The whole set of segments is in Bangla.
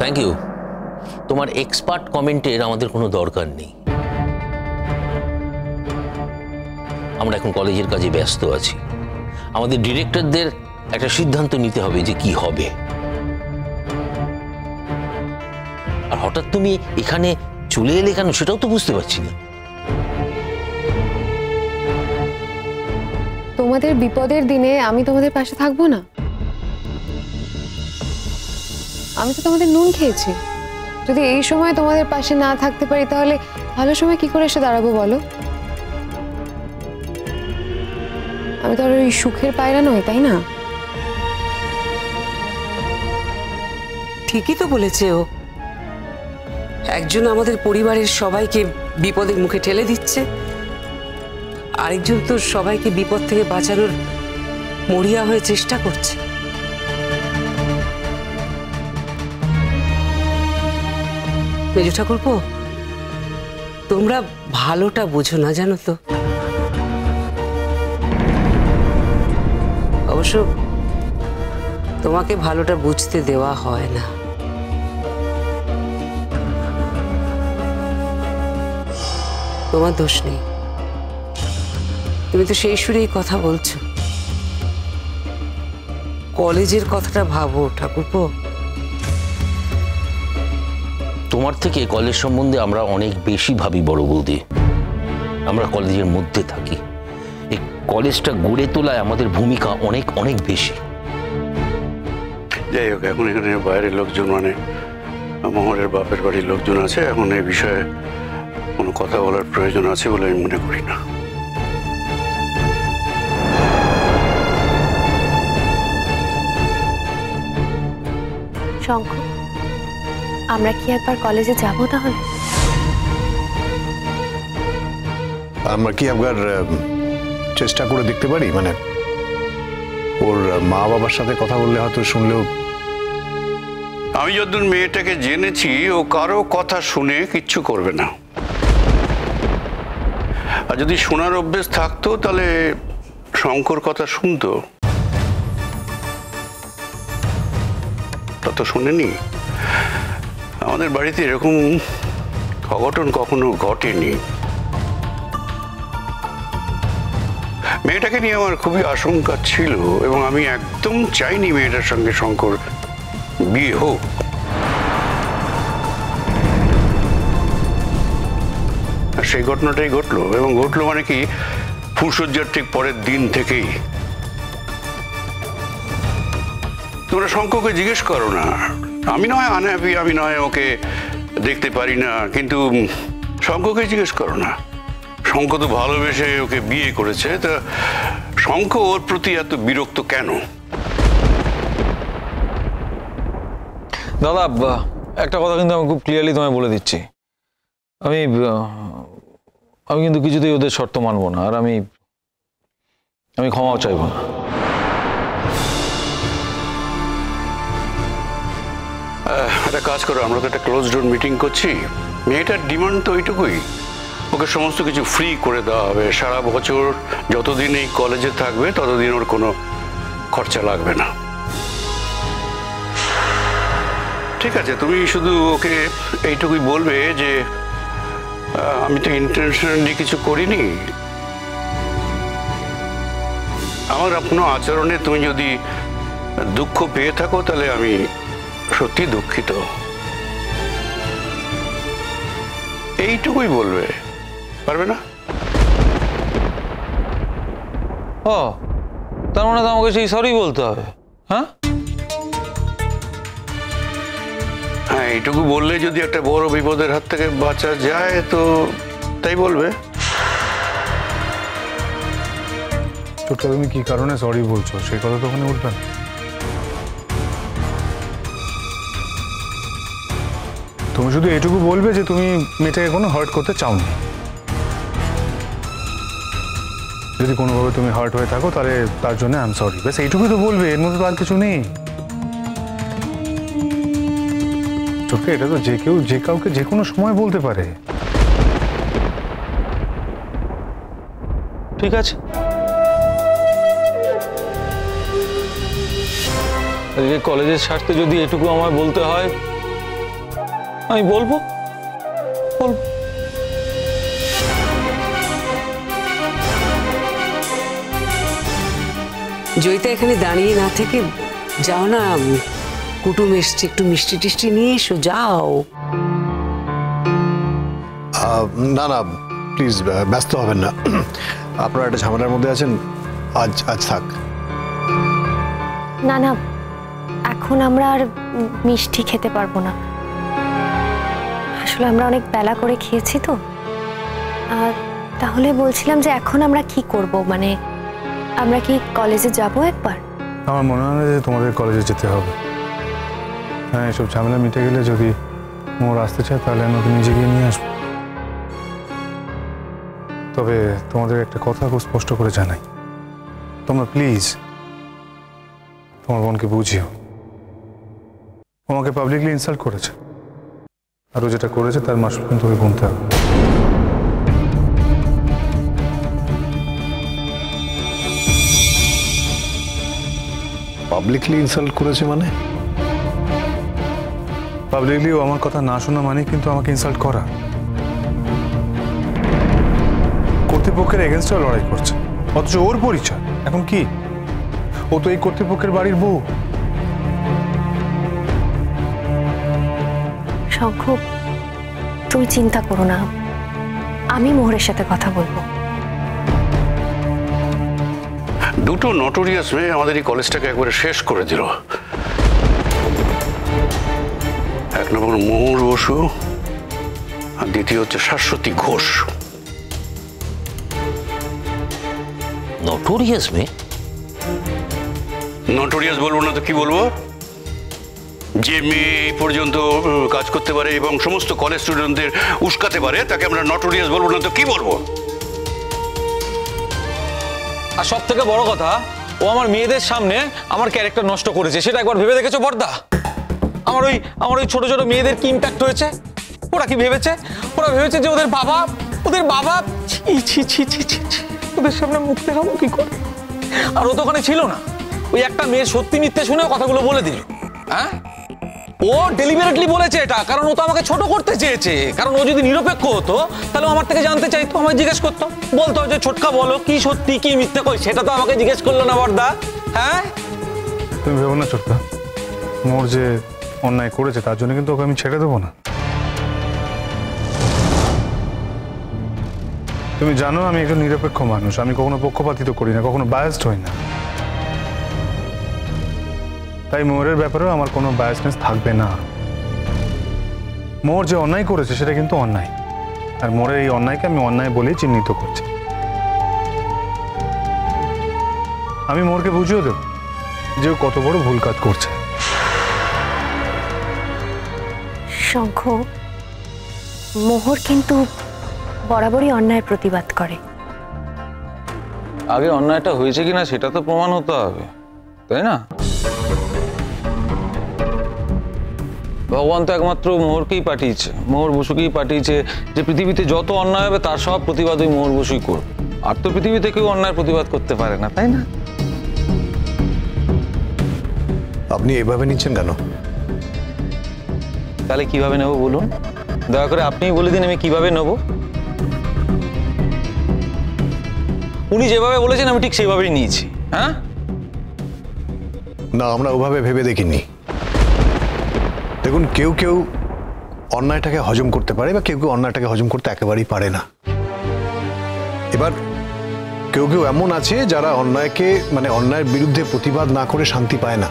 Thank you. তোমার এক্সপার্ট কমেন্টের আমাদের কোনো দরকার নেই। আমরা এখন কলেজের কাজে ব্যস্ত আছি। আমাদের ডিরেক্টরদের একটা সিদ্ধান্ত নিতে হবে যে কি হবে। আর হঠাৎ তুমি এখানে চলে এলে কেন সেটাও তো বুঝতে পারছি না। তোমাদের বিপদের দিনে আমি তোমাদের পাশে থাকবো না? আমি তো তোমাদের নুন খেয়েছি। যদি এই সময় তোমাদের পাশে না থাকতে পারি তাহলে ভালো সময় কি করে এসে দাঁড়াবো বলো? আমি তো আর ওই সুখের পায়রা নই, তাই না? ঠিকই তো বলেছে ও। একজন আমাদের পরিবারের সবাইকে বিপদের মুখে ঠেলে দিচ্ছে, আরেকজন তো সবাইকে বিপদ থেকে বাঁচানোর মরিয়া হয়ে চেষ্টা করছে। মেজো ঠাকুরপো, তোমরা ভালোটা বুঝো না জানো তো। অবশ্য তোমাকে ভালোটা বুঝতে দেওয়া হয় না। তোমার দোষ নেই, তুমি তো সেই সুরেই কথা বলছো। কলেজের কথাটা ভাবো ঠাকুরপো। তোমার থেকে কলেজ সম্বন্ধে আমরা অনেক বেশি ভাবি বড় বৌদি। আমরা কলেজের মধ্যে থাকি। এই কলেজটা গড়ে তোলায় আমাদের ভূমিকা অনেক অনেক বেশি। যাই হোক, এখন এখানে বাইরের লোকজন মানে মোহরের বাপের বাড়ির লোকজন আছে, এখন এই বিষয়ে কোনো কথা বলার প্রয়োজন আছে বলে আমি মনে করি না। শঙ্খ, আমরা কি একবার কলেজে যাব তাহলে? আমরা কি একবার চেষ্টা করে দেখতে পারি? মানে ওর মা বাবার সাথে কথা বললে হয়তো শুনলেও। আমি যতদূর মেয়েটাকে জেনেছি, ও কারো কথা শুনে কিচ্ছু করবে না। আর যদি শোনার অভ্যেস থাকতো তাহলে শঙ্কর কথা শুনতো। তা তো শোনেনি। আমাদের বাড়িতে এরকম অঘটন কখনো ঘটেনি। মেয়েটাকে নিয়ে আমার খুবই আশঙ্কা ছিল এবং আমি একদম চাইনি মেয়েটার সঙ্গে শঙ্কর বিয়ে হোক। আর সেই ঘটনাটাই ঘটলো, এবং ঘটলো মানে কি, ফুলসজ্জার ঠিক পরের দিন থেকেই। তোমরা শঙ্করকে জিজ্ঞেস করো না। আমি নয় আনহ্যাপি, আমি নয় ওকে দেখতে পারি না, কিন্তু শঙ্করকে জিজ্ঞেস করো না। শঙ্কর তো ভালোবেসে ওকে বিয়ে করেছে, তা শঙ্কর ওর প্রতি এত বিরক্ত কেন? দাদা, একটা কথা কিন্তু আমি খুব ক্লিয়ারলি তোমায় বলে দিচ্ছি। আমি কিন্তু কিছুতেই ওদের শর্ত মানবো না, আর আমি ক্ষমাও চাইবো না। একটা কাজ করো, আমরা তো একটা ক্লোজ ডোর মিটিং করছি। মেয়েটার ডিমান্ড তো ওইটুকুই, ওকে সমস্ত কিছু ফ্রি করে দেওয়া হবে। সারা বছর যতদিন এই কলেজে থাকবে ততদিন ওর কোনো খরচা লাগবে না। ঠিক আছে, তুমি শুধু ওকে এইটুকুই বলবে যে আমি তো ইন্টেনশনালি কিছু করিনি। আমার কোনো আচরণে তুমি যদি দুঃখ পেয়ে থাকো তাহলে আমি সত্যি দুঃখিত, এইটুকুই বলবে। পারবে না? ও, তার মানে তো আমাকে সেই সরি বলতে হবে? হ্যাঁ হ্যাঁ, এইটুকু বললে যদি একটা বড় বিপদের হাত থেকে বাঁচা যায় তো তাই বলবে। ছোট্ট, তুমি কি কারণে সরি বলছো সেই কথা তো ওখানে উঠবে না। তুমি শুধু এটুকু বলবে যে তুমি মেয়েটাকে কোনো হার্ট করতে চাওনি। যদি কোনোভাবে তুমি হার্ট হয়ে থাকো তাহলে তার জন্য আই এম সরি, ব্যাস এইটুকুই তো বলবে, এর মধ্যে তো আর কিছু নেই। ছোট্ট, এটা তো যে কেউ যে কাউকে যে কোনো সময় বলতে পারে। ঠিক আছে, কলেজের স্বার্থে যদি এটুকু আমায় বলতে হয় আমি বলবো। জয়িতা এখানে দাঁড়িয়ে না থেকে যাও না, কুটুম এসছে, একটু মিষ্টি টিষ্টি নিয়ে এসো, যাও। না না প্লিজ, ব্যস্ত হবেন না, আপনারা একটা ঝামেলার মধ্যে আছেন, আজ থাক। না না, এখন আমরা আর মিষ্টি খেতে পারবো না। আসলে আমরা অনেক বেলা করে খেয়েছি তো। তাহলে বলছিলাম যে এখন আমরা কি করব, মানে আমরা কি কলেজে যাব একবার? আমার মনে হয় না যে তোমাদের কলেজে যেতে হবে। হ্যাঁ, এসব ঝামেলা মিটে গেলে যদি মোর আসতে চায় তাহলে আমি ওকে নিজে গিয়ে নিয়ে আসবো। তবে তোমাদের একটা কথা খুব স্পষ্ট করে জানাই, তোমরা প্লিজ তোমার বোনকে বুঝিও। আমাকে পাবলিকলি ইনসাল্ট করেছে, আর ও যেটা করেছে তার মাসুল কিন্তু ওকে গুনতে হবে। পাবলিকলি ইনসাল্ট করেছে মানে? পাবলিকলি ও আমার কথা না শোনা মানে কিন্তু আমাকে ইনসাল্ট করা। কর্তৃপক্ষের এগেনস্টে লড়াই করছে, অথচ ওর পরিচয় এখন কি? ও তো এই কর্তৃপক্ষের বাড়ির বউ। শঙ্খ, তুমি চিন্তা করো না, আমি মোহরের সাথে কথা বলবো। দুটো নটোরিয়াস মেয়ে আমাদের এই কলেজটাকে একবারে শেষ করে দিল। এক নম্বর মোহর বসু, আর দ্বিতীয় হচ্ছে শাশ্বতী ঘোষ। নটোরিয়াস মেয়ে? নটোরিয়াস বলবো না তো কি বলবো? যে মেয়ে এই পর্যন্ত কাজ করতে পারে এবং সমস্ত কলেজ স্টুডেন্টদের উস্কাতে পারে তাকে আমরা নটোরিয়াস বলবো না তো কি বলবো? আর সব থেকে বড় কথা, ও আমার মেয়েদের সামনে আমার ক্যারেক্টার নষ্ট করেছে, সেটা একবার ভেবে দেখেছো বর্দা? আমার ওই ছোট ছোট মেয়েদের কি ইম্প্যাক্ট হয়েছে? ওরা কি ভেবেছে? ওরা ভেবেছে যে ওদের বাবা ওদের সামনে মুখ দেখাবো কি করে? আর ও তো ওখানে ছিল না, ওই একটা মেয়ের সত্যি মিথ্যে শুনে কথাগুলো বলে দিল। হ্যাঁ, ও ডেলিবারেটলি বলেছে এটা, কারণ ও তো আমাকে ছোট করতে চেয়েছে। কারণ ও যদি নিরপেক্ষ হতো তাহলে আমার থেকে জানতে চাইতো, আমায় জিজ্ঞেস করতো, বলতো যে ছোটকা বলো কি সত্যি কি মিথ্যে, কই সেটা তো আমাকে জিজ্ঞেস করলো না বর্দা। হ্যাঁ, তুমি ভেবো না ছোটকা, মোর যে অন্যায় করেছে তার জন্য কিন্তু ওকে আমি ছেড়ে দেবো না। তুমি জানো আমি একজন নিরপেক্ষ মানুষ, আমি কখনো পক্ষপাতিত করি না, কখনো বায়াসড হই না। তাই মোহরের ব্যাপারেও আমার কোনো বায়াসনেস থাকবে না। মোহর যে অন্যায় করেছে সেটা কিন্তু অন্যায়, আর মোহরের এই অন্যায়কে আমি অন্যায় বলেই চিহ্নিত করছি। আমি মোহরকে বুঝিয়ে দেব যে ও কত বড় ভুল কাজ করছে। শঙ্খ, মোহর কিন্তু বরাবরই অন্যায়ের প্রতিবাদ করে। আগে অন্যায়টা হয়েছে কিনা সেটা তো প্রমাণ হতে হবে, তাই না? ভগবান তো একমাত্র মোহরকেই পাঠিয়েছে, মোহর বসুকেই পাঠিয়েছে যে পৃথিবীতে যত অন্যায় হবে তার সব প্রতিবাদ ওই মোহর বসুই করবে। আর তো পৃথিবীতে কেউ অন্যায়ের প্রতিবাদ করতে পারে না, তাই না? আপনি এভাবে নিচ্ছেন কেন? তাহলে কিভাবে নেব বলুন? দয়া করে আপনিই বলে দিন আমি কিভাবে নেব। উনি যেভাবে বলেছেন আমি ঠিক সেইভাবেই নিয়েছি। হ্যাঁ না, আমরা ওভাবে ভেবে দেখিনি। দেখুন, কেউ কেউ অন্যায়টাকে হজম করতে পারে বা কেউ কেউ অন্যায়টাকে হজম করতে একেবারেই পারে না। এবার কেউ কেউ এমন আছে যারা অন্যায়কে মানে অন্যায়ের বিরুদ্ধে প্রতিবাদ না করে শান্তি পায় না,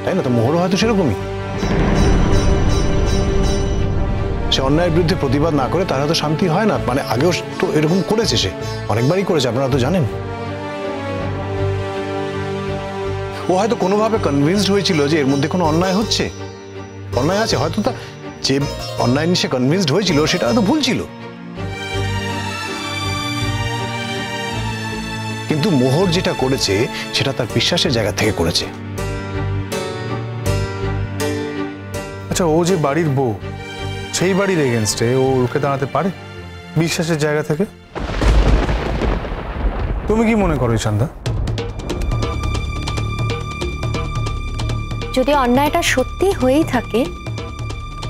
তাই না? তো মোহরও হয়তো সেরকমই। সে অন্যায়ের বিরুদ্ধে প্রতিবাদ না করে তার হয়তো শান্তি হয় না। মানে আগেও তো এরকম করেছে, সে অনেকবারই করেছে, আপনারা তো জানেন। ও হয়তো কোনোভাবে কনভিন্সড হয়েছিল যে এর মধ্যে কোনো অন্যায় হচ্ছে, অন্যায় আছে, হয়তো তা যে অন্যায় নিয়ে সে কনভিন্সড হয়েছিল সেটা হয়তো ভুল ছিল। কিন্তু মোহর যেটা করেছে সেটা তার বিশ্বাসের জায়গা থেকে করেছে। আচ্ছা, ও যে বাড়ির বউ, সেই বাড়ির এগেনস্টে ও রুখে দাঁড়াতে পারে বিশ্বাসের জায়গা থেকে? তুমি কি মনে করো ঈশানদা? যদি অন্যায়টা সত্যি হয়েই থাকে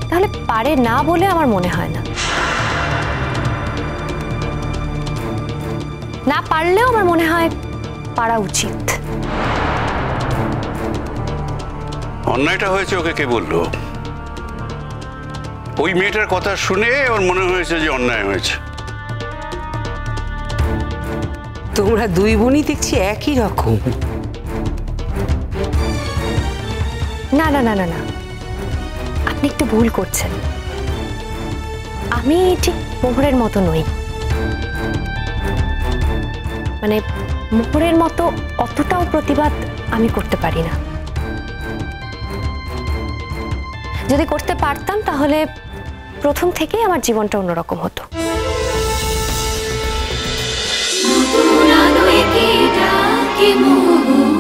তাহলে পারে না বলে আমার মনে হয় না। না পারলেও আমার মনে হয় পারা উচিত। অন্যায়টা হয়েছে ওকে কে বললো? ওই মেয়েটার কথা শুনে ওর মনে হয়েছে যে অন্যায় হয়েছে। তোমরা দুই বোনই দেখছি একই রকম। না না না না না, আপনি একটু ভুল করছেন। আমি ঠিক মোহরের মতো নই, মানে মোহরের মতো অতটাও প্রতিবাদ আমি করতে পারি না। যদি করতে পারতাম তাহলে প্রথম থেকেই আমার জীবনটা অন্যরকম হতো। নতুন আলো একে ডাকে মোহর।